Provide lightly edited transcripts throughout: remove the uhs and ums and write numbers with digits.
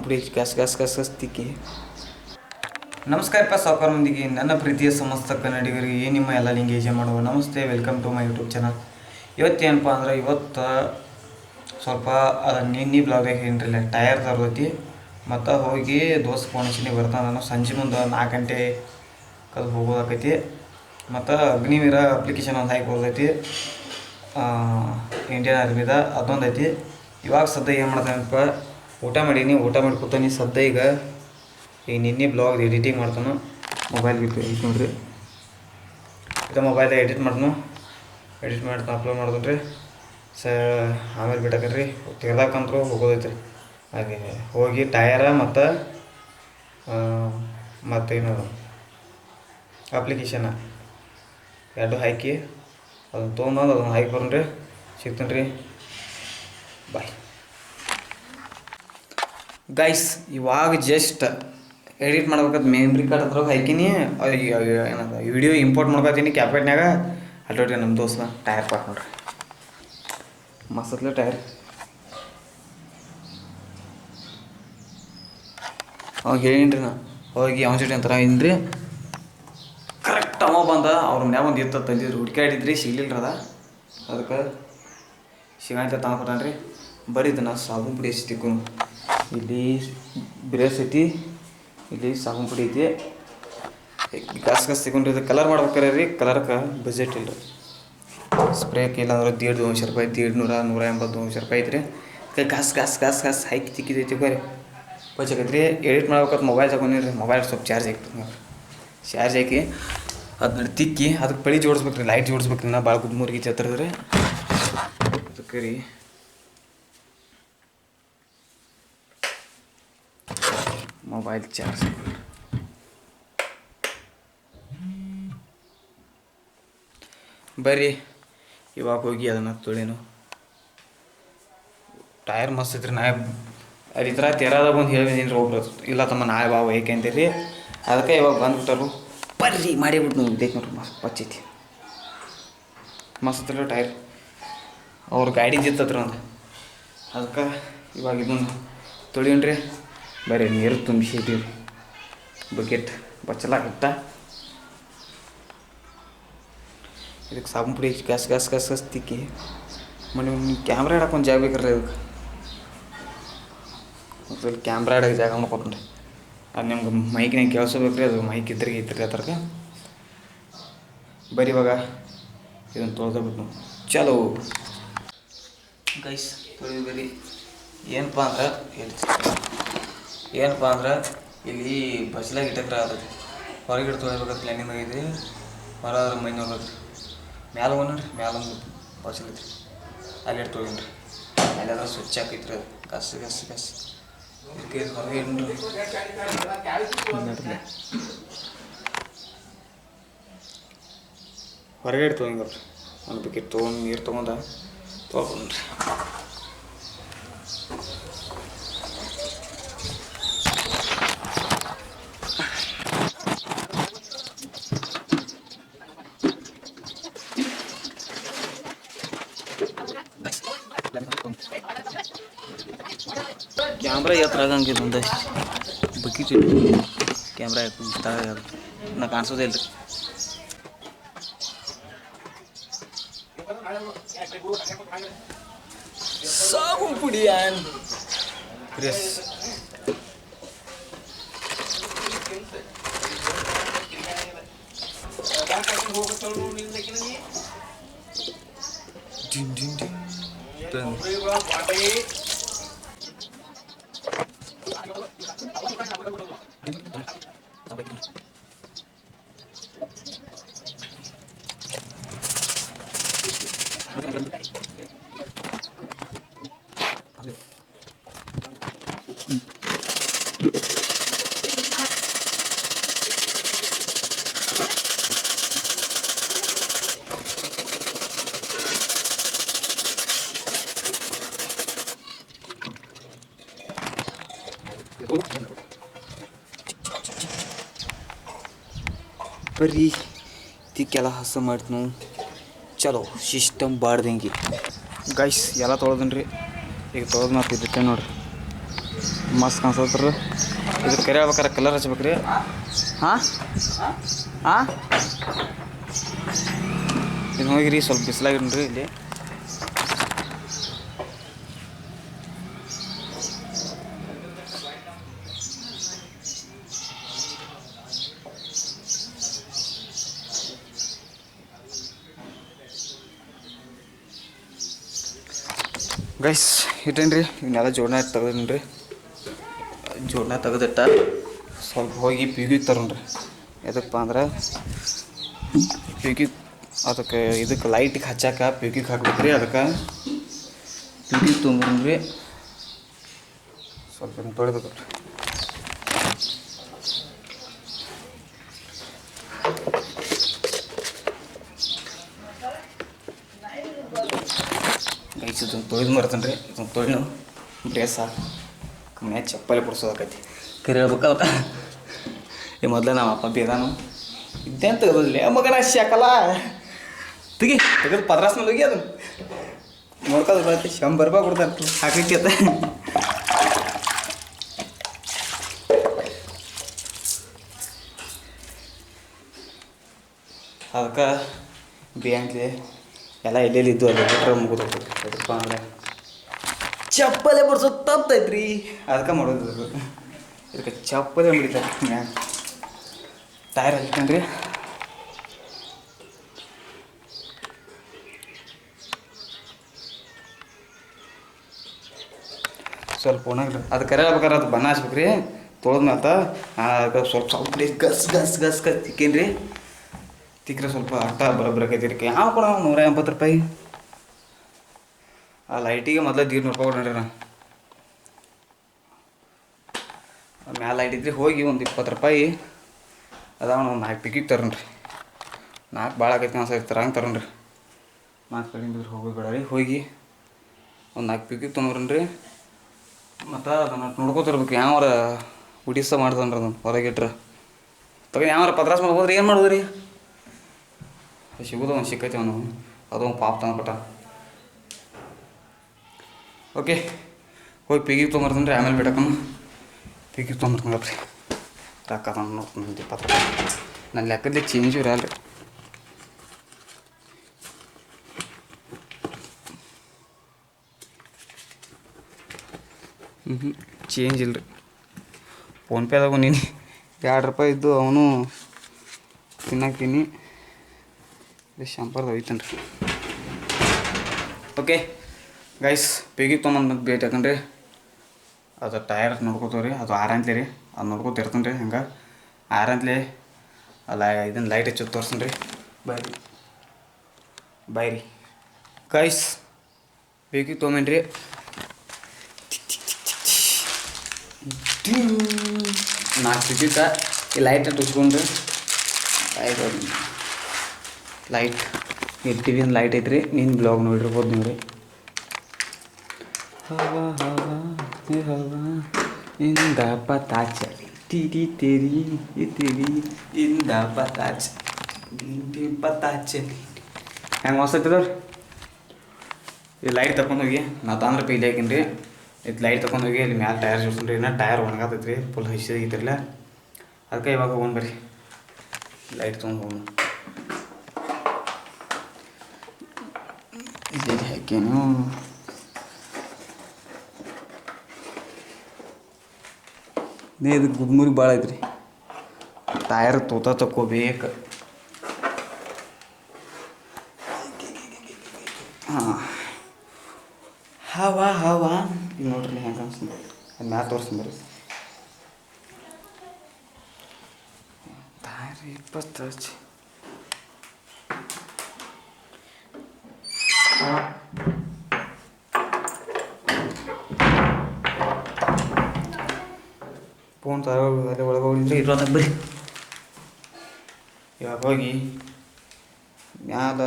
ಪುಡಿ ಗಸ್ ಗಸ್ ಗಸ್ ಗಸ್ ತಿಕ್ಕಿ. ನಮಸ್ಕಾರಪ್ಪ ಸಾವುಕಾರ ಮಂದಿಗೆ, ನನ್ನ ಪ್ರೀತಿಯ ಸಮಸ್ತ ಕನ್ನಡಿಗರಿಗೆ ನಿಮ್ಮ ಎಲ್ಲ ಲಿಂಗೇಜ್ ಮಾಡುವ ನಮಸ್ತೆ. Welcome to my YouTube channel. ಇವತ್ತೇನಪ್ಪ ಅಂದ್ರೆ ಇವತ್ತು ಸ್ವಲ್ಪ ನಿನ್ನೆ ಬ್ಲಾಗ್ದಾಗ ಏನ್ರಿಲ್ಲ ಟಯರ್ ತರೋತಿ ಮತ್ತು ಹೋಗಿ ದೋಸ್ತ ಫೋನ್ ಬರ್ತಾನೆ. ನಾನು ಸಂಜೆ ಮುಂದೆ 4 ಗಂಟೆ ಕಲ್ ಹೋಗೋದಾಕೈತಿ. ಮತ್ತು ಅಗ್ನಿವೀರ ಅಪ್ಲಿಕೇಶನ್ ಒಂದು ಹಾಕಿ ಹೋದೈತಿ ಇಂಡಿಯನ್ ಆರ್ಮಿದ, ಅದೊಂದು ಐತಿ. ಇವಾಗ ಸದ್ಯ ಏನು ಮಾಡ್ತಾನಪ್ಪ, ಊಟ ಮಾಡೀನಿ, ಊಟ ಮಾಡಿ ಕೂತಾನೆ ಸದ್ಯ. ಈಗ ನಿನ್ನೆ ಬ್ಲಾಗ್ ಎಡಿಟಿಂಗ್ ಮಾಡ್ತಾನೆ. ಮೊಬೈಲ್ ಐತಿ ನೋಡ್ರಿ, ಇದು ಮೊಬೈಲ್ದಾಗ ಎಡಿಟ್ ಮಾಡ್ತಾನೆ ಅಪ್ಲೋಡ್ ಮಾಡ್ತಾನೆ ರೀ. ಆಮೇಲೆ ಬಿಟ್ಟಕ್ರಿ ತೆಗ್ದಾಕಂತರೂ ಹೋಗೋದೈತೆ ರೀ. ಹಾಗೆ ಹೋಗಿ ಟಯರ ಮತ್ತು ಮತ್ತೇನು ಅಪ್ಲಿಕೇಶನ ಎರಡು ಹಾಕಿ ಅದನ್ನು ತೊಗೊಂಬಂದು ಅದನ್ನು ಹಾಕಿ ಬರೋಣ ರೀ. ಸಿಗ್ತಾನೆ ರೀ, ಬಾಯ್ ಗೈಸ್. ಇವಾಗ ಜಸ್ಟ್ ಎಡಿಟ್ ಮಾಡ್ಬೇಕಾದ ಮೆಮ್ರಿ ಕಾರ್ಡ್ ಅದ್ರಾಗ ಹಾಕಿನಿ. ಏನದ ವಿಡಿಯೋ ಇಂಪೋರ್ಟ್ ಮಾಡ್ಕೊತೀನಿ ಕ್ಯಾಪ್ಕಟ್ನ್ಯಾಗ. ಅಲ್ಲೋಡ್ರಿ ನಮ್ಮ ದೋಸ್ತ ಟಯರ್ ಪಾಟ್ ನೋಡ್ರಿ, ಮಸ್ತತ್ಲೆ ಟಯರ್. ಅವಾಗ ಹೇಳಿನಿ ರೀ ನಾ ಹೋಗಿ ಅವನ ಜೊತೆ ಅಂತಾರ ಏನ್ರಿ. ಕರೆಕ್ಟ್ ಅವ ಬಂದ, ಅವ್ರ ಮನ್ಯಾಗ ಒಂದು ಇತ್ತು ತಂದಿದ್ರು, ಹುಡ್ಕಾಡಿದ್ರಿ ಸಿಗ್ಲಿಲ್ಲ ಅದ. ಅದಕ್ಕೆ ಸಿಗಂತ ತಗೊಂಡ್ಕೊತಾನೆ ರೀ. ಬರೀದು ನಾ ಸಾಬೂನು ಪುಡಿ ಹಚ್ತಿಕ್ಕು. ಇಲ್ಲಿ ಬ್ರೇಸ್ ಐತಿ, ಇಲ್ಲಿ ಸಾಬೂನು ಪುಡಿ ಐತಿ. ಗಸ್ ಗಸ್ ತಿಕ್ಕೊಂಡ್ರಿ. ಇದು ಕಲರ್ ಮಾಡ್ಬೇಕಾರೆ ರೀ, ಕಲರ್ಗೆ ಬಜೆಟ್ ಇಲ್ಲ ರೀ. ಸ್ಪ್ರೇಕ್ಕೆ ಇಲ್ಲ ಅಂದ್ರೆ 150 ರೂಪಾಯಿ, 150 180 ರೂಪಾಯಿ ಐತ್ರಿ. ಗಸ್ ಗಸ್ ಗಸ್ ಗಸ್ ಹಾಕಿ ತಿಕ್ಕಿದೈತಿ ಬರೀ ಬಚಾಕೈತ್ರಿ. ಎಡಿಟ್ ಮಾಡ್ಬೇಕಾದ್ರೆ ಮೊಬೈಲ್ ತಗೊಂಡಿರಿ. ಮೊಬೈಲ್ ಸ್ವಲ್ಪ ಚಾರ್ಜ್ ಹಾಕಿ ಚಾರ್ಜ್ ಹಾಕಿ ಅದನ್ನ ತಿಕ್ಕಿ ಅದಕ್ಕೆ ಪಳಿ ಜೋಡಿಸ್ಬೇಕು ರೀ, ಲೈಟ್ ಜೋಡಿಸ್ಬೇಕು ರೀ. ನಾ ಭಾಳ ಗುದ್ಮೂರ್ಗಿ ಹತ್ತಿರದ್ರಿ ಅದಕ್ಕೆ ರೀ. ಮೊಬೈಲ್ ಚಾರ್ಜ್ ಬರ್ರಿ ಇವಾಗ ಹೋಗಿ ಅದನ್ನು ತೊಳಿನು. ಟಯರ್ ಮಸ್ತ್ ಐತ್ರಿ. ನಾ ಅಲ್ಲಿ ಥರ ತೆರಾದಾಗ ಬಂದು ಹೇಳಿದೀನಿ ರೀ ಒಬ್ರು, ಇಲ್ಲ ತಮ್ಮ ನಾಳೆ ಬಾವು ಏಕೆ ಅಂತೀರಿ. ಅದಕ್ಕೆ ಇವಾಗ ಬಂದುಬಿಟ್ಟರು. ಬರ್ರಿ ಮಾಡಿಬಿಟ್ಟು ನೀವು ಇದೈತೆ ನೋಡ್ರಿ, ಮಸ್ತ್ ಪಚ್ಚೈತಿ, ಮಸ್ತ್ ಐತ್ರಿ ಟೈರ್. ಅವ್ರ ಗಾಡಿ ಜಿತ್ತತ್ರ ಒಂದು. ಅದಕ್ಕೆ ಇವಾಗ ಇದನ್ನು ತೊಳಿಯೋಣ್ರಿ. ಬರ್ರಿ ನೀರು ತುಂಬಿಸಿದ್ದೀವಿ ಬಕೆಟ್ ಬಚ್ಚಲ ಇಟ್ಟ. ಇದಕ್ಕೆ ಸಾಬೂನು ಪುಡಿ ಗಸ್ ಗಸ್ ಗಸ್ ಗಸ್ ತಿಕ್ಕಿ ಮನೆ ಕ್ಯಾಮ್ರಾ ಇಡಕ್ಕೆ ಒಂದು ಜಾಗ ಬೇಕ್ರಿ. ಇದಕ್ಕೆ ಒಂದು ಕ್ಯಾಮ್ರಾ ಇಡೋಕೆ ಜಾಗ ಮಾಡ್ಕೊತೀನಿ. ಅದು ನಿಮ್ಗೆ ಮೈಕ್ನಾಗ ಕೇಳಿಸ್ಬೇಕು ರೀ. ಅದು ಮೈಕ್ ಇದ್ರಿ ಅದ್ರಾಗ. ಬರೀ ಇವಾಗ ಇದನ್ನು ತೊಳೆದ್ಬಿಟ್ಟು ಚಲೋ ಗೈಸ್ ತೊಳಿ. ಬರೀ ಏನಪ್ಪ ಅಂದ್ರೆ ಇಲ್ಲಿ ಬಸ್ಲಾಗ ಇಟ್ಟಕ್ರ ಅದಕ್ಕೆ ಹೊರಗಿಟ್ಟು ತೊಳಿಬೇಕಾದ್ರೆ ಪ್ಲ್ಯಾನಿಂಗ್ ಆಗೈತಿ. ಹೊರ ಮೈ ನೋಡ್ಬೇಕು ರೀ. ಮ್ಯಾಲ ಹೋಗ್ರಿ, ಮ್ಯಾಲೊಂದು ಬಸ್ಲ್ ಐತ್ರಿ, ಅಲ್ಲಿ ಇಟ್ಟು ತೊಗೊಂಡ್ರಿ. ಅಲ್ಲಿ ಅದ್ರ ಸ್ವಿಚ್ ಹಾಕೈತ್ರಿ. ಅದು ಗಸ್ ಗಸ್ ಗಸ್ ಇದಕ್ಕೆ ಹೊರಗೆ ಇಡ್ರಿ. ಹೊರಗೆ ಇಟ್ಟು ತೊಗೊಂಡ್ರಿ. ಒಂದು ಬಕೆಟ್ ತೊಗೊಂಡು ನೀರು ತೊಗೊಂಡ್ರಿ. ಕ್ಯಾಮ್ರಾ ಎತ್ತರ ಆಗಂಗೆ ಒಂದಷ್ಟು ಬಕೀಟ್ ಕ್ಯಾಮ್ರಾ ನಾ ಕಾಣಿಸೋದೇ ಇಲ್ಲ ರೀ. ಸಾಬೂನು ಪುಡಿ ಪ್ರೆಸ್ ಬರ್ರಿ ತಿಕ್ಕೆಲ್ಲ ಹಸ ಮಾಡ್ತು. ಚಲೋ ಸಿಸ್ಟಮ್ ಬಾಡ್ದಂಗೆ ಗೈಸ್ ಎಲ್ಲ ತೊಳೆದನ್ರಿ. ಈಗ ತೊಳೆದು ಮಾತಿದ್ದೆ ನೋಡ್ರಿ. ಮಸ್ತ್ ಕಾಣಿಸ್ತತ್ರ. ಇದ್ರ ಕರೆ ಹೇಳ್ಬೇಕಾರೆ ಕಲರ್ ಹಚ್ಬೇಕು ರೀ. ಹಾಂ ಹಾಂ ಇದು ಹೋಗಿರಿ ಸ್ವಲ್ಪ ಬಿಸಿಲಾಗಿರ್ರಿ ಇಲ್ಲಿ. ಗೈಸ್ ಇಟ್ಟೇನು ರೀ ಇವನ್ನೆಲ್ಲ ಜೋಡಣೆ ತೆಗೆದೇನು ರೀ. ಜೋಡಣೆ ತೆಗೆದಿಟ್ಟ ಸ್ವಲ್ಪ ಹೋಗಿ ಪ್ಯೂಗಿಗೆ ತರೋಣ್ರಿ. ಎದಕ್ಕಪ್ಪ ಅಂದ್ರೆ ಪ್ಯೂಗಿಗೆ ಅದಕ್ಕೆ ಇದಕ್ಕೆ ಲೈಟಿಗೆ ಹಚ್ಚಾಕ ಪ್ಯೂಗಿಗೆ ಹಾಕ್ಬೇಕು ರೀ. ಅದಕ್ಕೆ ಪ್ಯೂಗಿಗೆ ತೊಗೊಂಡ್ರಿ ಸ್ವಲ್ಪ ತೊಳಿಬೇಕು ರೀ. ಗೈಸ್ ಇದನ್ನು ತೊಳೆದು ಮರ್ತೇನೆ ರೀ. ಇದನ್ನು ತೊಳೆದು ಬ್ರೇಸ್ ಸಾಕು. ಮನ್ಯಾಗ ಚಪ್ಪಲಿ ಬಿಡ್ಸೋದಕ್ಕೈತಿ ಕರಿ ಹೇಳ್ಬೇಕಲ್ಕ. ಈ ಮೊದಲೇ ನಮ್ಮ ಅಪ್ಪ ಬೇದಾನು ಇದ್ದೇನು ತೆಗೆದಿಲ್ಲ ಮಗನ ಶಾಕಲ್ಲ ತೆಗಿ ತೆಗೆದು ಪದ್ರಾಸ್ ಮೇಲೆ ಹೋಗಿ ಅದನ್ನು ನೋಡ್ಕೋದು ಬರುತ್ತೆ. 100 ರೂಪಾಯಿ ಕೊಡ್ತಾರೆ ಹಾಕಲಿಕ್ಕೆ ಅಂತ. ಅದಕ್ಕೆ ಬ್ಯಾಂಕ್ಲಿ ಎಲ್ಲ ಎಲ್ಲೆಲ್ಲಿ ಇದ್ದು ಅಲ್ಲಿ ಬಿಟ್ರೆ ಮುಗಿದು ಅದಪ್ಪ ಅಂದರೆ ಚಪ್ಪಲೆ ಬಿಡ್ಸೋದು ತಪ್ಪೈತ್ರಿ. ಅದಕ್ಕೆ ಮಾಡೋದು ಇದಕ್ಕೆ ಚಪ್ಪಲೆ ಬಿಡಿತಾರೆ ಮ್ಯಾಗ ಟೈರ್ ಹಚ್ಕೊಂಡ್ರಿ. ಸ್ವಲ್ಪ ಒಣಗ್ರಿ ಅದು ಕರೆ ಹೇಳ್ಬೇಕಾರೆ ಅದು ಬಣ್ಣ ಹಚ್ಬೇಕು ರೀ. ತೊಳೆದ್ಮೇಲೆ ಅದಕ್ಕೆ ಸ್ವಲ್ಪ ಸ್ವಲ್ಪ ಗಸ್ ಗಸ್ ಗಸ್ ಗಸ್ ತಿಕ್ಕೇನು ರೀ. ತಿಕ್ಕರೆ ಸ್ವಲ್ಪ ಅಟ್ಟ ಬರಬರಕೈತಿ ರೀ. ಯಾವ ಕೊಡ 180 ರೂಪಾಯಿ. ಆ ಲೈಟಿಗೆ ಮೊದಲೇ 100 ರೂಪಾಯಿ ಕೊಡ್ರಿ ನಾನು. ಮ್ಯಾಲೆ ಲೈಟ್ ಇದ್ರಿ ಹೋಗಿ ಒಂದು 20 ರೂಪಾಯಿ ಅದಾವ ಒಂದು 4 ಪಿಕ್ಕಿಗೆ ತರೋಣ್ರಿ. 4 ಭಾಳ ಆಗೈತಿ ಅನ್ಸೈತಿ ಹಂಗೆ ತರೋಣ್ರಿ. 4 ಕಡೆಯಿಂದ ಹೋಗಿ ಬೇಡ ರೀ. ಹೋಗಿ ಒಂದು 4 ಪಿಕ್ಕಿಗೆ ತೊಗೊಂಡ್ರಿ. ಮತ್ತು ಅದನ್ನು ನೋಡ್ಕೊತಿರ್ಬೇಕು ಯಾವಾರ ಉಡಿಸ ಮಾಡ್ದನ್ರಿ ಅದನ್ನು ಹೊರಗಿಟ್ರೆ ತಗೊಂಡು ಯಾವಾರ ಪದ್ರಾಸ್ ಮಾಡ್ಬೋದ್ರಿ. ಏನು ಮಾಡೋದು ರೀ ಸಿಗೋದು ಒಂದು ಸಿಕ್ಕೈತಿ ಅವನು ಅದೊಂದು ಪಾಪ ತಂದ್ಬಿಟ್ಟ. ಓಕೆ ಹೋಗಿ ಪಿಗಿಗೆ ತೊಗೊಂಬರ್ತೀನಿ ರೀ. ಆಮೇಲೆ ಬಿಡಕ್ಕನು ಪಿಗಿಗೆ ತೊಗೊಂಬರ್ತೀನಿ ರೀ. ರೊಕ್ಕ ತಂದು ನೋಡ್ತೀನಿ 20 ರೂಪಾಯಿ ನನ್ನ ಲೆಕ್ಕದಲ್ಲಿ ಚೇಂಜು ಇರಲ್ಲ ರೀ. ಚೇಂಜ್ ಇಲ್ಲ ರೀ. ಫೋನ್ಪೇದಾಗ ನೀನು 2 ರೂಪಾಯಿ ಇದ್ದು ಅವನು ತಿನ್ನಾಕ್ತೀನಿ. ಶಾಂಪರ್ದು ಹೋಯ್ತಾನೆ ರೀ. ಓಕೆ ಗೈಸ್ ಪಿಗಿಗೆ ತೊಗೊಂಬಂದು ಭೇಟಿ ಹಾಕನ್ರಿ. ಅದು ಟೈರ್ ನೋಡ್ಕೋತೀವಿ ರೀ. ಅದು ಆರಂತ್ಲಿ ರೀ. ಅದು ನೋಡ್ಕೊತಿರ್ತಾನೆ ರೀ. ಹಂಗೆ ಆರಂತ್ಲಿ ಅಲ್ಲ ಇದನ್ನು ಲೈಟ್ ಹಚ್ಚೋದು ತೋರ್ಸನ್ ರೀ. ಬಾಯ್ ರೀ ಗೈಸ್ ಪಿಗಿಗೆ ತೊಗೊಂಬನ್ರಿ. ನಾಲ್ಕು ಪಿಗಿಕ ಈ ಲೈಟ್ ಹಚ್ಕೊಂಡ್ರಿ. ಲೈಟ್ ಇಲ್ಲಿ ಟಿ ವಿನ ಲೈಟ್ ಐತ್ರಿ. ನೀನು ಬ್ಲಾಗ್ ನೋಡಿರ್ಬೋದು ನೀವು ರೀ. ಹವಾ ಹವಾ ಹವಾ ಇಂದ ಪತಾ ಚಲಿ ಟಿಡಿ ತೆರಿ ತೆರಿ ಇಂದ ಪತಾ ಚಲಿ ಪತಾ ಚಲಿ ಹೆಂಗೆ ಮಸ್ತೈತದವ್ರಿ. ಈ ಲೈಟ್ ತಗೊಂಡೋಗಿ ನಾವು ತಂದ್ರೆ ಪೈಲಿ ಹಾಕಿನಿ ರೀ. ಇದು ಲೈಟ್ ತಗೊಂಡೋಗಿ ಇಲ್ಲಿ ಮ್ಯಾಲೆ ಟೈರ್ ಜೋಡ್ಸನ್ ರೀ. ಇನ್ನೂ ಟೈರ್ ಒಣಗತೈತಿ ರೀ. ಫುಲ್ ಹಸಿದಾಗಿತ್ತಿರಲ್ಲ. ಅದಕ್ಕೆ ಇವಾಗ ಹೋಗೋಣ ಬರ್ರಿ ಲೈಟ್ ತೊಗೊಂಡು ಹೋಗೋಣ. ಇಲ್ಲಿ ಹಾಕೇನು ಇದು ಗುದ್ಮುರಿ ಭಾಳ ಐತ್ರಿ. ಟೈರ್ ತಗೋಬೇಕು. ಹಾಂ ಹವಾ ಹವಾ ಈಗ ನೋಡ್ರಿ ಹೆಂಗೆ ಅನ್ಸ್ತೀನಿ. ಅದು ಮ್ಯಾಲೆ ತೋರಿಸ್ತೀನಿ ಬರ್ರಿ. ಟೈರ್ 20 ಫೋನ್ ಅಲ್ಲಿ ಒಳಗೆ ಹೋಗಿದ್ರೆ ಇರೋದಾಗ ಬರ್ರಿ. ಇವಾಗ ಹೋಗಿ ಮ್ಯಾಲ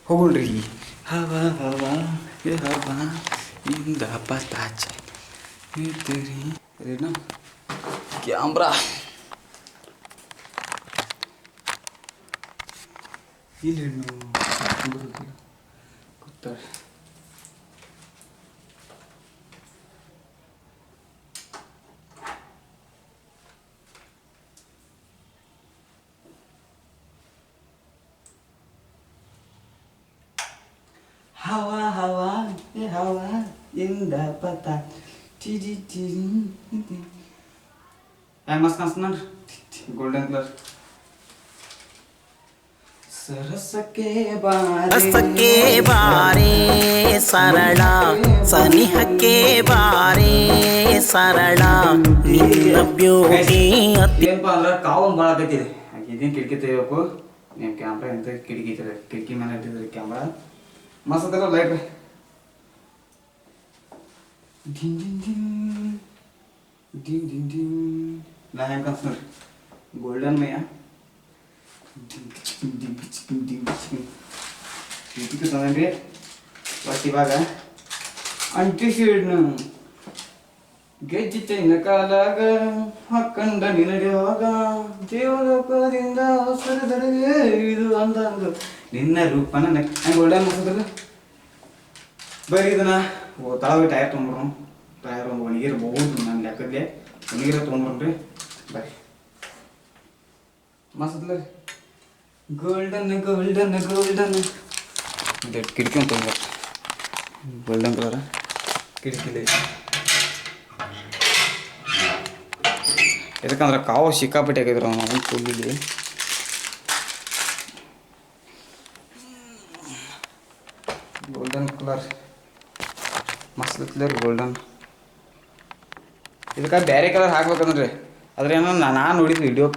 ಹೋಗೋಣ್ರಿ. ಹವಾ ಹವಾ ಹವಾ ಇಂದ ಪತಾ ಚಲಿ ರೇನು ಕ್ಯಾಮ್ರಾ ಇಲ್ಲಿ ಗೊತ್ತಾರೆ. ಹವಾ ಹವಾ ಹವಾ ಇಂದ ಪತ ಟಿಡಿ ಟಿಡಿ ಹೆಂಗೆ ಮಸ್ತ್ ಕಾಣಿಸ್ತ ನೋಡ್ರಿ ಗೋಲ್ಡನ್ ಕಲರ್ ಸರಸಕ್ಕೆ ಬಾರೆ ಸರಳ ಸನಿಹಕ್ಕೆ ಬಾರೆ ಸರಳ ನಿನ್ನ ಬ್ಯೂಟಿ ಏನಪ್ಪ ಅಂದ್ರೆ ಕಾವು ಭಾಳ ಆಗತ್ತಿದೆ ಇದೇನು ಕಿಟಕಿ ತೆಗಿಬೇಕು ನಿಮ್ಮ ಕ್ಯಾಮ್ರಾ ಎಂತ ಕಿಟಕಿ ಐತೆ ಕಿಟಕಿ ಮೇಲೆ ಇಟ್ಟಿದ್ರಿ ಕ್ಯಾಮ್ರಾ ಮಸ್ತ್ ಅದಲ್ಲ ಲೈಟ್ ಡಿನ್ ಡಿನ್ ಡಿನ್ ಡಿನ್ ಡಿನ್ ಡಿನ್ ನಾ ಹೆಂಗೆ ಕಾಣಿಸ್ ನೋಡ್ರಿ ಗೋಲ್ಡನ್ ಮೈಯ ಕಿಟಕಿ ತಂದ್ರಿ ಬಟ್ ಇವಾಗ ಅಂಟಿಸಿಡ್ನು ಗೆಜ್ಜಿ ಚೈನ ಕಾಲಾಗ ಹಾಕಂಡ ನಿನಗೆವಾಗ ದೇವಲೋಕದಿಂದ ಹೊಸರದರಿಗೆ ಇದು ಅಂದಂಗ ನಿನ್ನ ರೂಪನ ಹೆಂಗೆ ಒಳ್ಳೆ ಮುಗಿದ್ರಲ್ಲ ಬರೀ ಇದನ್ನ ತಳವಾಗಿ ಟೈರ್ ತೊಗೊಂಡ್ರು ಟೈರ್ ಒಂದು ಒಣಗಿರ್ಬೋದು ನನ್ನ ಲೆಕ್ಕಕ್ಕೆ ಒಣಗಿರ ತೊಗೊಂಡ್ರಿ ಬರ್ರಿ ಮಸ್ತಲ್ಲ ಗೋಲ್ಡನ್ ಗೋಲ್ಡನ್ ಗೋಲ್ಡನ್ ಕಿಟಕಿ ಅಂತ ಗೋಲ್ಡನ್ ಕಲರ್ ಕಿಟಕಿಲಿ ಯಾಕಂದ್ರೆ ಕಾವು ಸಿಕ್ಕಾಪಟ್ಟೆ ಆಗಿದ್ರು ಅವನು ಫುಲ್ಲಿಲಿ ಗೋಲ್ಡನ್ ಕಲರ್ ಮಸ್ತ್ ಕಲರ್ ಗೋಲ್ಡನ್ ಇದಕ್ಕೆ ಬೇರೆ ಕಲರ್ ಹಾಕ್ಬೇಕಂದ್ರಿ ಆದ್ರೆ ಏನೋ ನಾನು ನೋಡಿದ್ದು ವಿಡಿಯೋ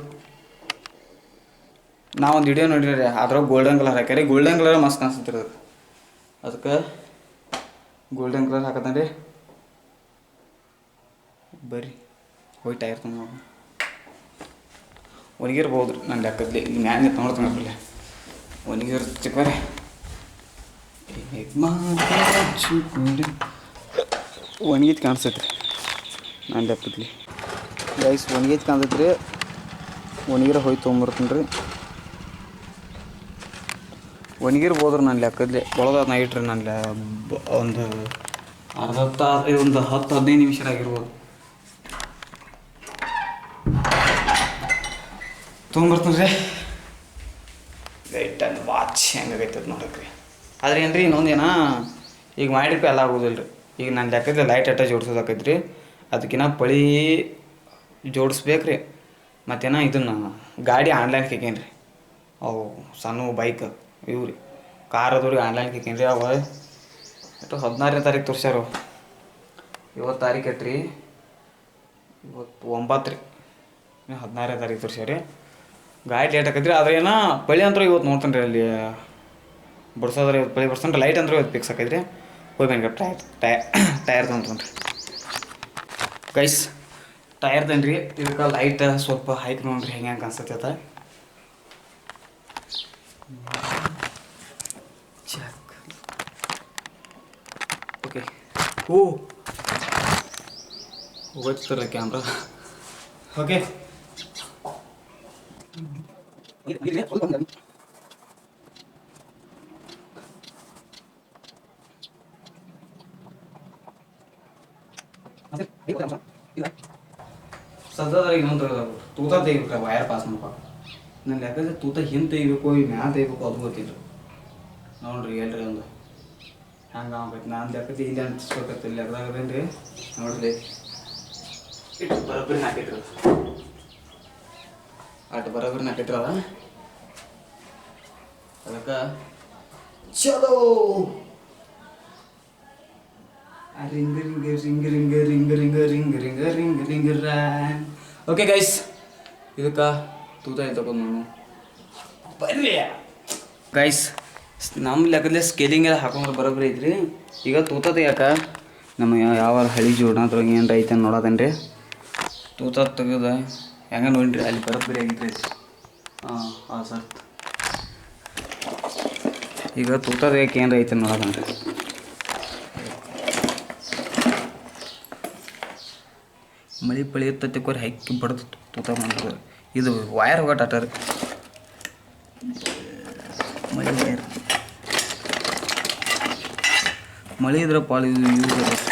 ಒಂದು ವಿಡಿಯೋ ನೋಡಿರಿ ಅದ್ರಾಗ ಗೋಲ್ಡನ್ ಕಲರ್ ಹಾಕ್ಯಾರಿ ಗೋಲ್ಡನ್ ಕಲರ್ ಮಸ್ತ್ ಕಾಣಿಸ್ತಿರಿ ಅದಕ್ಕೆ ಗೋಲ್ಡನ್ ಕಲರ್ ಹಾಕತ್ತನ್ರಿ ಬರ್ರಿ ಹೋಗಿ ಟೈರ್ ತುಂಬ ಒಣಗಿರ್ಬೋದು ರೀ ನನ್ನ ಲೆಕ್ಕದಲ್ಲಿ ಇಲ್ಲಿ ಮ್ಯಾಲೆ ನೋಡ್ತಾನೆ ಒಣಗಿರ್ತಿಕ್ಕೋರಿ ಒಣಗಿದ್ ಕಾಣಿಸ್ತೈತೆ ರೀ ನನ್ನ ಲೆಕ್ಕದಲ್ಲಿ ಗೈಸ್ ಒಣಗಿದ್ ಕಾಣ್ತೈತೆ ರೀ ಒಣಗಿರ ಹೋಗಿ ತೊಗೊಂಬರ್ತೀನಿ ರೀ ಒಣಗಿರ್ಬೋದ್ರಿ ನನ್ನ ಲೆಕ್ಕದಲ್ಲಿ ಒಳಗೆ ನಾ ಇಟ್ರಿ ನನ್ನ ಒಂದು ಒಂದು 10-15 ನಿಮಿಷ ಆಗಿರ್ಬೋದು ತೊಗೊಂಬರ್ತೀನಿ ರೀ ಲೈಟ್ ಅಂಡ್ ವಾಚ್ ಹೆಂಗಾಗೈತದ ನೋಡಕ್ಕೆ ರೀ ಆದ್ರೆ ಏನು ರೀ ಇನ್ನೊಂದು ಏನ ಈಗ ಮಾಡಿರ್ಪ ಎಲ್ಲ ಆಗೋದಿಲ್ಲ ರೀ ಈಗ ನನ್ನ ಲೆಕ್ಕದಲ್ಲಿ ಲೈಟ್ ಅಟ್ಟ ಜೋಡ್ಸೋದಾಕೈತೆ ರೀ ಅದಕ್ಕಿನ್ನ ಪಳಿ ಜೋಡಿಸ್ಬೇಕು ರೀ ಮತ್ತೇನ ಇದನ್ನು ಗಾಡಿ ಆನ್ಲೈನ್ಗೆ ಹಾಕೇನಿ ರೀ ಅವು ಸಣ್ಣ ಬೈಕ್ ಇವು ರೀ ಕಾರ್ ಅದು ರೀ ಆನ್ಲೈನ್ಗೆ ಹಾಕೇನಿ ರೀ ಅವ ಎಷ್ಟು 16ನೇ ತಾರೀಕು ತೋರಿಸ್ಯಾರ ಇವತ್ತು ತಾರೀಕು ಐತ್ರಿ ಇವತ್ತು 9 ರೀ 16ನೇ ತಾರೀಕು ತೋರಿಸ್ಯಾರ ರೀ ಗಾಡಿ ಲೇಟ್ ಆಕೈತ್ರಿ ಆದ್ರೆ ಏನೋ ಪಳಿ ಅಂತೂ ಇವತ್ತು ನೋಡ್ತಾನೆ ರೀ ಅಲ್ಲಿ ಬಡ್ಸೋದ್ರೆ ಇವತ್ತು ಪಳಿ ಬಡ್ಸಂದ್ರೆ ಲೈಟ್ ಅಂದ್ರೆ ಇವತ್ತು ಫಿಕ್ಸ್ ಆಕೈತ್ರಿ ಹೋಗಿ ಬನ್ನಿ ಟೈರ್ ತೊಗೊಂತಾನೆ ರೀ ಗೈಸ್ ಟೈರ್ ತನ್ರಿ ಇದಕ್ಕೆ ಲೈಟ್ ಸ್ವಲ್ಪ ಹೈಕ್ ನೋಡ್ರಿ ಹೆಂಗೆ ಕಾಣಿಸ್ತೈತೆ ಚೆಕ್ ಓಕೆ ಹೋಗ್ತಲ್ಲ ಕ್ಯಾಮ್ರಾ ಓಕೆ ಸದ್ಯದಾಗ ಇನ್ನೊಂದು ತೂತ ತೆಗಿಬೇಕು ವೈರ್ ಪಾಸ್ ಮಾಡ್ಬೇಕು ನನ್ನ ಲೆಕ್ಕದಲ್ಲಿ ತೂತ ಹಿಂದೆ ತೆಗಿಬೇಕು ಈಗ ಮ್ಯಾಲ ತೆಗಿಬೇಕು ಅದು ಗೊತ್ತಿಲ್ಲ ನೋಡ್ರಿ ಎಲ್ರಿ ಒಂದು ಹಂಗೆ ಆಗ್ಬೇಕು ನಾನು ಲೆಕ್ಕದ ಇಲ್ಲಿ ಅಂಟಿಸ್ಬೇಕತ್ತ ಲೆಕ್ಕದಾಗದೇನು ರೀ ನೋಡ್ರಿ ಇಟ್ಟು ಬರೋಬ್ಬರಿ ಹಾಕಿಟ್ರದ ಅಷ್ಟು ಬರೋಬ್ಬರಿ ಹಾಕಿಟ್ರದ ಅದಕ್ಕೆ ಚಲೋ ring ring ring ring ring ring ring ring ring ring ran okay guys ಇದಕ್ಕೆ ತೂತ ತಗೊಂಡು ನಾನು ಬರ್ರಿ ಗೈಸ್ ನಮ್ಮ ಲೆಕ್ಕದಲ್ಲಿ ಸ್ಕೇಲಿಂಗ್ ಎಲ್ಲ ಹಾಕೊಂಡ್ರೆ ಬರೋಬ್ಬರಿ ಐತ್ರಿ ಈಗ ತೂತ ತೆಗಿಯಾಕ ನಮ್ಮ ಯಾವ ಹಳಿ ಜೋಡಣ ಅದ್ರಾಗ ಏನು ಐತೆ ನೋಡೋದೇನು ರೀ ತೂತ ತೆಗೆದ ಹೆಂಗೆ ನೋಡಿರಿ ಅಲ್ಲಿ ಬರೋಬ್ಬರಿ ಆಗಿದ್ರಿ ಹಾಂ ಸರ್ ಈಗ ತೂತ ತೆಗಿಯಕ್ಕೆ ಏನು ಐತೆ ನೋಡೋದೇನು ರೀ ಮಳೆ ಪಳಿ ಇರ್ತೈತಿ ಕೋರಿ ಹೈಕಿ ಬಡ್ದು ತೂತ ಮಾಡ್ತಾರೆ ಇದು ವೈರ್ ಹೋಗಟ್ಟ ರೀ ಮಳೆ ವೈರ್ ಮಳೆ ಇದ್ರೆ ಪಾಳು ಯೂಸ್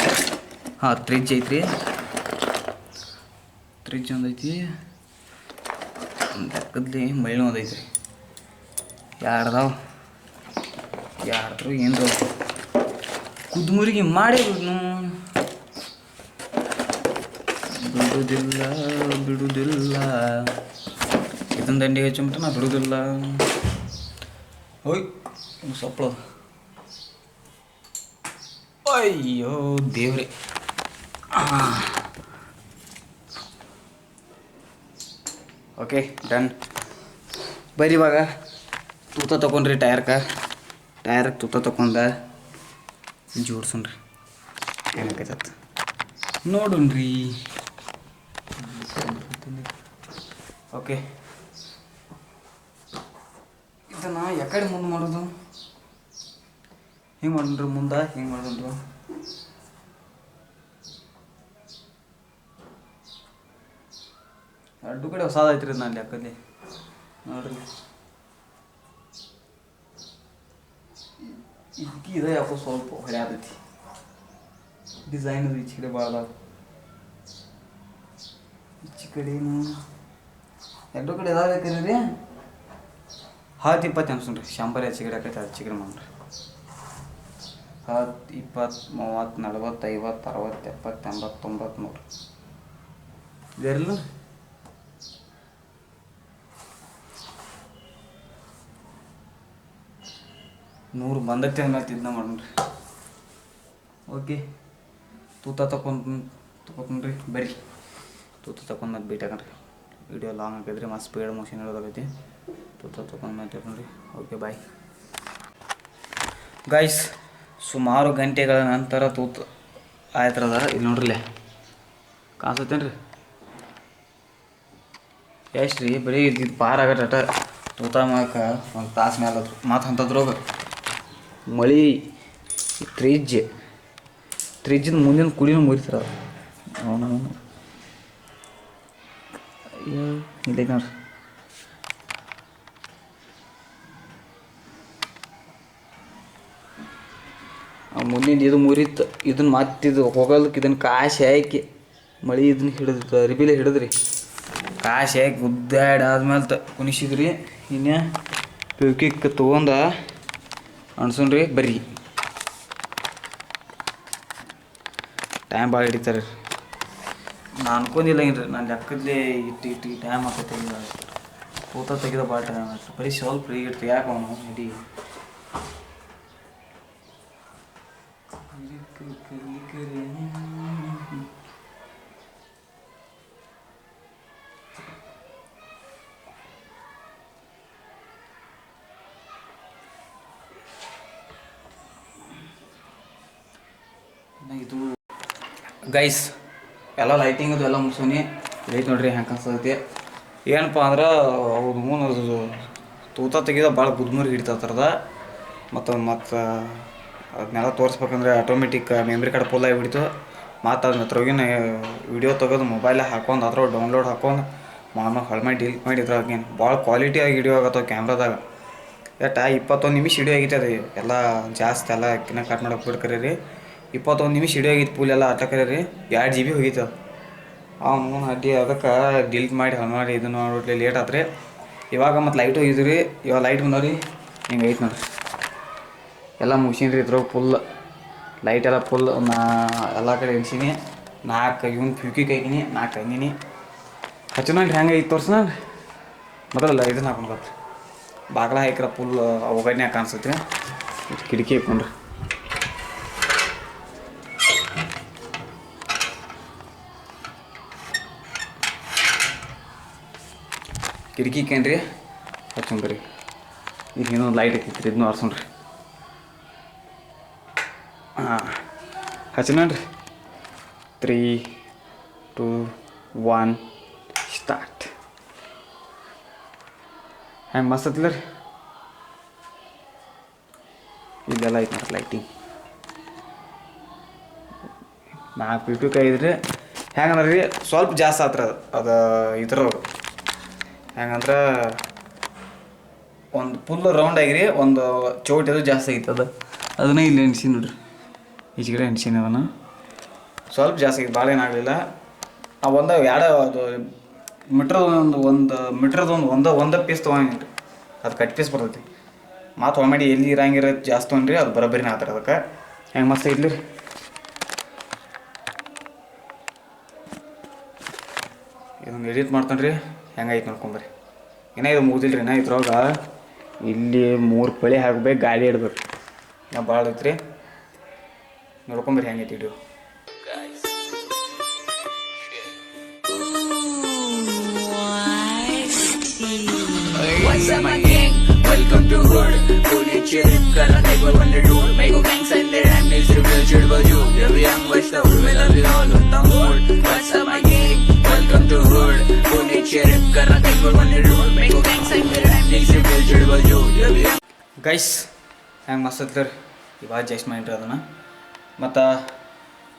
ಹಾಂ ಫ್ರಿಜ್ ಐತ್ರಿ ಫ್ರಿಜ್ ಒಂದೈತಿ ಲೆಕ್ಕದಲ್ಲಿ ಮಳೆ ಒಂದೈತ್ರಿ ಎರಡ್ರು ಏನರ ಕುದ್ಮುರಿಗೆ ಮಾಡೇ ಬಿಡ್ನು. ಬಿಡುವುದಿಲ್ಲ ಬಿಡುವುದಿಲ್ಲ, ಇದನ್ನ ದಂಡಿ ಹಚ್ಚಿಬಿಟ್ಟು ನಾ ಬಿಡುವುದಿಲ್ಲ. ಹೋಯ್ ಸೊಪ್ಪಳು, ಅಯ್ಯೋ ದೇವ್ರೆ. Okay done. ಬರೀ ಇವಾಗ ತೂತ ತೊಗೊಂಡ್ರಿ ಟಯರ್ಗೆ ತೂತ ತೊಗೊಂಡ ಜೋಡ್ಸೋಣ್ರಿ ಏನಾಗೈತತ್ ನೋಡೋಣ್ರಿ. ಓಕೆ ಇದನ್ನು ಯಾಕಡೆ ಮುಂದೆ ಮಾಡೋದು? ಹಿಂಗೆ ಮಾಡೋಣ್ರಿ, ಮುಂದೆ ಹಿಂಗೆ ಮಾಡೋಣ್ರಿ. ಎರಡು ಕಡೆ ಹೊಸದೈತ್ರಿ ನಾನು ಲೆಕ್ಕಲ್ಲಿ ನೋಡ್ರಿ. ಇದಕ್ಕೆ ಇದೆ ಯಾಕೋ ಸ್ವಲ್ಪ ಹೊಳೆ ಆದೈತಿ. ಡಿಸೈನ್ ಅದು ಈಚೆ ಕಡೆ ಭಾಳ ಅದಾವ, ಈಚೆ ಕಡೆನು ಎರಡು ಕಡೆ ಇದಾಗಬೇಕ್ರಿ ರೀ. 10-20 ಅನ್ಸೋಣ್ರಿ. ಶಾಂಬರ್ ಆಚೆ ಕಡೆ ಆಕೈತೆ ಆಚೆ ಕಡೆ ಮಾಡ್ರಿ. 10, 20, 30, 40, 50, 60, 70, 80, 90, 100 ಇದೆಲ್ಲ 100 ಬಂದೈತೆ ಅನ್ನೋದು ಇದನ್ನ ಮಾಡೋಣ್ರಿ. ಓಕೆ ತೂತ ತಗೊಂಡ್ರಿ ಬರ್ರಿ. ತೂತ ತಗೊಂಡು ಮತ್ತೆ ಭೇಟಿ ಆಗಣ್ರಿ. ವಿಡಿಯೋ ಲಾಂಗ್ ಆಗಿದ್ರಿ ಮತ್ತು ಸ್ಪೀಡ್ ಮೋಷನ್ ಇರೋದಾಗೈತಿ. ತೂತ ತಗೊಂಡು ಮತ್ತೆ ನೋಡ್ರಿ. Okay bye guys. ಸುಮಾರು ಗಂಟೆಗಳ ನಂತರ ತೂತು ಆಯ್ತರದ. ಇಲ್ಲಿ ನೋಡ್ರಿಲ್ಲೇ ಕಾಣಿಸ್ತೇನ್ರಿ ಎಷ್ಟು ರೀ. ಬರೀ ಇದು ಪಾರ ಆಗಟ ತೂತ ಮಾಡಕ್ಕೆ ಒಂದು ತಾಸು ಮೇಲೆ ಅದ್ರ ಮತ್ತು ಅಂಥದ್ರೋಗ ಮಳೆ. ಫ್ರಿಜ್ಜಿನ ಮುಂದಿನ ಕುಡಿನೂ ಮುರಿತಾರ. ಅವನು ಇಲ್ಲ ನೋಡ್ರಿ. ಮುಂದಿನ ಇದು ಮುರಿತು. ಇದನ್ನು ಮತ್ತಿದು ಹೋಗಲ್ಕ್ಕೆ ಇದನ್ನು ಕಾಶಿ ಹಾಕಿ ಮಳೆ ಇದನ್ನ ಹಿಡಿದು ಅರಿಬಿಲೆ ಹಿಡಿದ್ರಿ. ಕಾಶಿ ಹಾಕಿ ಗುದ್ದಾಡಿ ಆದ್ಮೇಲೆ ಕುಣಿಸಿದ್ರಿ. ಇನ್ನು ಪಿವ್ಕಿಕ್ ತೊಗೊಂಡ ಅನ್ಸೋಣ್ರಿ ಬರ್ರಿ. ಟೈಮ್ ಭಾಳ ಹಿಡಿತಾರೆ. ನಾನು ಅನ್ಕೊಂಡಿಲ್ಲ ಏನ್ರಿ, ನಾನು ಲೆಕ್ಕದಲ್ಲೇ ಇಟ್ಟು ಟೈಮ್ ಹಾಕತ್ತೆ. ತೂತ ತೆಗೆದ ಭಾಳ ಟೈಮ್ ಆಯ್ತು. ಬರೀ ಸ್ವಲ್ಪ ಇಡ್ರಿ ಯಾಕೆ ಅವನು ಹಿಡಿ. ಇದು ಗೈಸ್ ಎಲ್ಲ ಲೈಟಿಂಗ್ ಅದು ಎಲ್ಲ ಮುಗಿಸೋನಿ. ಲೈಟ್ ನೋಡ್ರಿ ಹೆಂಗೆ ಕಾಣಿಸ್ತೈತಿ. ಏನಪ್ಪ ಅಂದ್ರೆ ಅವ್ರು ಅದು ತೂತ ತೆಗೆದ ಭಾಳ ಗುದ್ಮುರಿ ಹಿಡಿತದ. ಮತ್ತು ಅದನ್ನೆಲ್ಲ ತೋರಿಸ್ಬೇಕಂದ್ರೆ ಆಟೋಮೆಟಿಕ್ ಮೆಮ್ರಿ ಕಾರ್ಡ್ ಫುಲ್ ಆಗಿಬಿಡ್ತು. ಮತ್ತು ಅದನ್ನ ಹತ್ರಗಿನ ವಿಡಿಯೋ ತೆಗೆದು ಮೊಬೈಲಾಗ ಹಾಕೊಂಡು ಅದ್ರ ಡೌನ್ಲೋಡ್ ಹಾಕೊಂಡು ಹೊಳ ಮಾಡಿ ಡಿಲೀಟ್ ಮಾಡಿ ಇದ್ರಾಗೇನು ಭಾಳ ಕ್ವಾಲಿಟಿಯಾಗಿ ವಿಡಿಯೋ ಆಗತ್ತವ ಕ್ಯಾಮ್ರಾದಾಗ. ಎಟ್ಟು 21 ನಿಮಿಷ ವಿಡಿಯೋ ಆಗೈತೆ ಅದು. ಎಲ್ಲ ಜಾಸ್ತಿ ಎಲ್ಲ ಕಿನ್ನ ಕಟ್ ಮಾಡೋಕೆ ಬಿಡ್ಕರಿ ರೀ. 21 ನಿಮಿಷ ವಿಡಿಯೋ ಆಗಿತ್ತು ಫುಲ್ ಎಲ್ಲ ಆಟಕರಿ ರೀ. 2 GB ಹೋಗಿತ್ತು ಅದು. ಅವನು ಅಡ್ಡಿ ಅದಕ್ಕೆ ಡಿಲೀಟ್ ಮಾಡಿ ಮಾಡಿ ಇದನ್ನು ನೋಡ್ಲಿ ಲೇಟ್ ಆತ್ರಿ. ಇವಾಗ ಮತ್ತು ಲೈಟ್ ಹೋಗಿದ್ವಿ ರೀ. ಇವಾಗ ಲೈಟ್ ಬಂದವ್ರಿ ಹಿಂಗೆ ಐತೆ ನೋಡ್ರಿ. ಎಲ್ಲ ಮುಗಿಸೀನಿ ಇದ್ರಾಗ ಫುಲ್ ಲೈಟ್ ಎಲ್ಲ ಫುಲ್ ಎಲ್ಲ ಕಡೆ ಎಣ್ಸೀನಿ. 4 ಇವನು ಫ್ಯೂಕಿಗೆ ಹಾಕಿನಿ, 4 ಹಂಗಿನಿ ಹಚ್ಚೋಣ್ರಿ. ಹೆಂಗೆ ಐತೆ ತೋರ್ಸೋಣ ಮೊದಲಲ್ಲ ಇದನ್ನ ಹಾಕೊಂಡು ಬರ್ರಿ. ಬಾಗ್ಲ ಹಾಕಿರ ಫುಲ್ ಒಗಡ್ನ್ಯಾಗ ಕಾಣಿಸ್ತೈತಿ. ಕಿಟಕಿ ಹಾಕೊಂಡ್ರಿ. ಕಿಟಕಿ ಕೇನ್ರಿ ಹಚ್ಚೋಣ್ರಿ. ಈಗ ಇನ್ನೊಂದು ಲೈಟ್ ಐತಿತ್ರಿ, ಇದನ್ನು ಆರ್ಸೋಣ್ರಿ. ಹಾಂ ಹಚ್ಚೋಣ್ರಿ. 3, 2, 1 ಸ್ಟಾರ್ಟ್. ಹೆಂಗೆ ಮಸ್ತ್ ಹತ್ತಿಲ್ಲ ರೀ. ಇಲ್ಲೆಲ್ಲ ಐತೆ ನೋಡ್ರಿ ಲೈಟಿಂಗ್. 4 ಫೀಟಕ್ಕೆ ಐದ್ರಿ. ಹೆಂಗಂದ್ರೆ ರೀ ಸ್ವಲ್ಪ ಜಾಸ್ತಿ ಆತ್ರ ಅದು ಇದ್ರೊಳಗೆ. ಹೆಂಗಂದ್ರೆ ಒಂದು ಫುಲ್ ರೌಂಡ್ ಆಗಿರಿ, ಒಂದು ಚೌಟ್ ಅದು ಜಾಸ್ತಿ ಆಗಿತ್ತು. ಅದನ್ನೇ ಇಲ್ಲಿ ಎಣ್ಸಿ ನೋಡ್ರಿ. ಈಚೆ ಕಡೆ ಎಣ್ಸೀನಿ ಅದನ್ನು ಸ್ವಲ್ಪ ಜಾಸ್ತಿ ಆಗಿತ್ತು, ಭಾಳ ಏನಾಗಲಿಲ್ಲ. ಒಂದು ಅದು ಮೀಟ್ರದೊಂದು ಒಂದು ಪೀಸ್ ತೊಗೊಂಡಿನಿ ರೀ. ಅದು ಕಟ್ ಪೀಸ್ ಬರ್ತೈತಿ. ಮತ್ತು ಹೊಳ್ಮಾಡಿ ಎಲ್ಲಿ ಇರಂಗಿರೋ ಜಾಸ್ತಿ ತೊಗೊಂಡ್ರಿ ಅದು ಬರೋಬ್ಬರಿನ ಆತಾರೆ. ಅದಕ್ಕೆ ಹೆಂಗೆ ಮಸ್ತ್ ಐತ್ಲಿ ಇದೊಂದು ಎಡಿಟ್ ಮಾಡ್ತಾನೆ ರೀ ಹೆಂಗೈತೆ ನೋಡ್ಕೊಂಬರ್ರಿ ಏನೋ ಇದು ಮುಗಿದಿಲ್ಲ ರೀ ಇದ್ರೊಳಗೆ ಇಲ್ಲಿ 3 ಪಳಿ ಹಾಕ್ಬೇಕು ಗಾಡಿ ಇಡ್ಬೇಕು ನಾ ಭಾಳ ಐತ್ರಿ ನೋಡ್ಕೊಂಬರ್ರಿ ಹೆಂಗೈತಿ video What's up my gang? Welcome to hood. Pune chirp kara kai go under door. Mego gangs and their handles reveal chirba you. Every young watch the hood will be all on the mood. What's up my gang? Welcome to hood. Pune chirp kara kai go under door. Mego gangs and their handles reveal chirba you. Every young guys ಹೆಂಗೆ ಮಸ್ತ್ ಐತ್ರಿ ಇವಾಗ just ಮಾಡಿರಿ ಅದನ್ನು ಮತ್ತು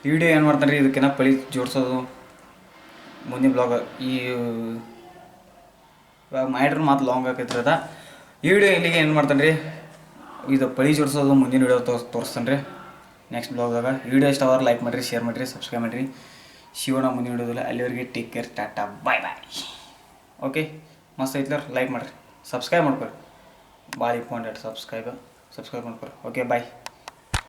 video ಏನು ಮಾಡ್ತಾನೆ ರೀ ಇದಕ್ಕಿನ್ನ ಪಳಿ ಜೋಡಿಸೋದು ಮುಂದಿನ ಬ್ಲಾಗ್ ಇವಾಗ ಮಾಡ್ರಿ ಮಾತು ಲಾಂಗ್ ಆಕೈತ್ರಿ ಅದ ಈ ವಿಡಿಯೋ ಇಲ್ಲಿಗೆ ಏನು ಮಾಡ್ತಾನೆ ರೀ ಇದು ಪಳಿ ಜೋಡಿಸೋದು ಮುಂದಿನ ವಿಡಿಯೋ ತೋರಿಸ್ತಾನೆ ರೀ ನೆಕ್ಸ್ಟ್ ಬ್ಲಾಗ್ದಾಗ ವಿಡಿಯೋ ಇಷ್ಟ ಆದ್ರೆ ಲೈಕ್ ಮಾಡಿರಿ ಶೇರ್ ಮಾಡಿರಿ ಸಬ್ಸ್ಕ್ರೈಬ್ ಮಾಡಿರಿ ಶಿವನ ಮುಂದಿನ ವಿಡಿಯೋದಲ್ಲಿ ಅಲ್ಲಿವರೆಗೆ ಟೇಕ್ ಕೇರ್ ಟಾಟಾ ಬಾಯ್ ಬಾಯ್ ಓಕೆ ಮಸ್ತ್ ಐತ್ಲರ್ ಲೈಕ್ ಮಾಡಿರಿ ಸಬ್ಸ್ಕ್ರೈಬ್ ಮಾಡ್ಕೊರಿ ಭಾಳ ಇಂಪಾರ್ಟೆಂಟ್ ಸಬ್ಸ್ಕ್ರೈಬ್ ಮಾಡ್ಕೊರಿ ಓಕೆ ಬಾಯ್